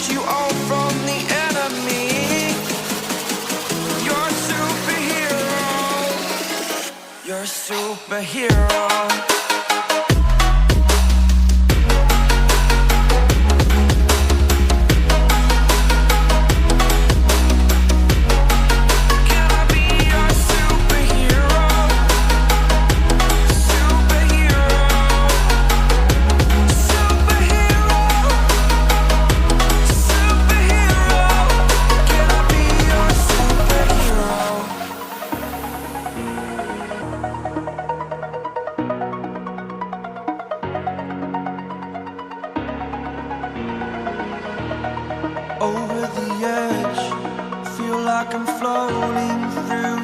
protect you all from the enemy. You're a superhero. You're a superhero. Over the edge, feel like I'm floating through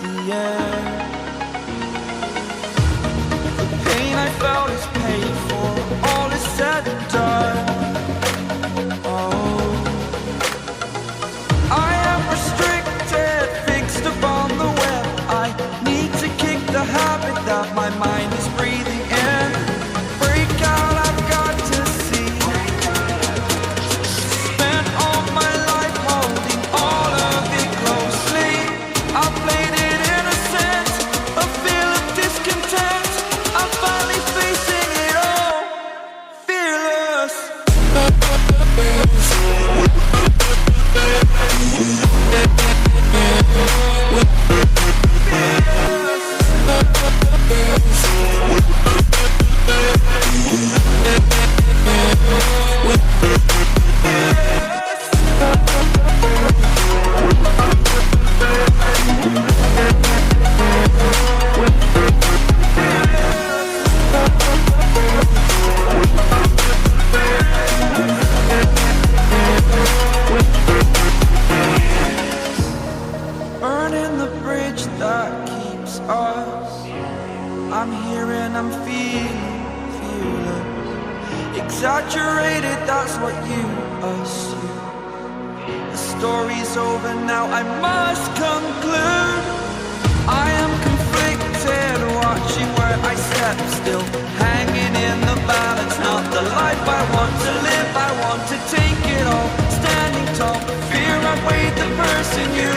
the air. The pain I felt is paid for, all is said and done. Oh, I am restricted, fixed upon the web. I need to kick the habit that my mind is breathing in. Break out, I've got to see. Spent all my life holding all of it closely. I played it innocent, a feel of discontent. I'm finally facing it all, fearless. Burning the bridge that keeps us. I'm here and I'm feeling fearless. Exaggerated, that's what you assume. The story's over now, I must conclude. I am conflicted, watching where I step still, hanging in the balance. Not the life I want to live, I want to take it all. Standing tall, fear I weighed the person you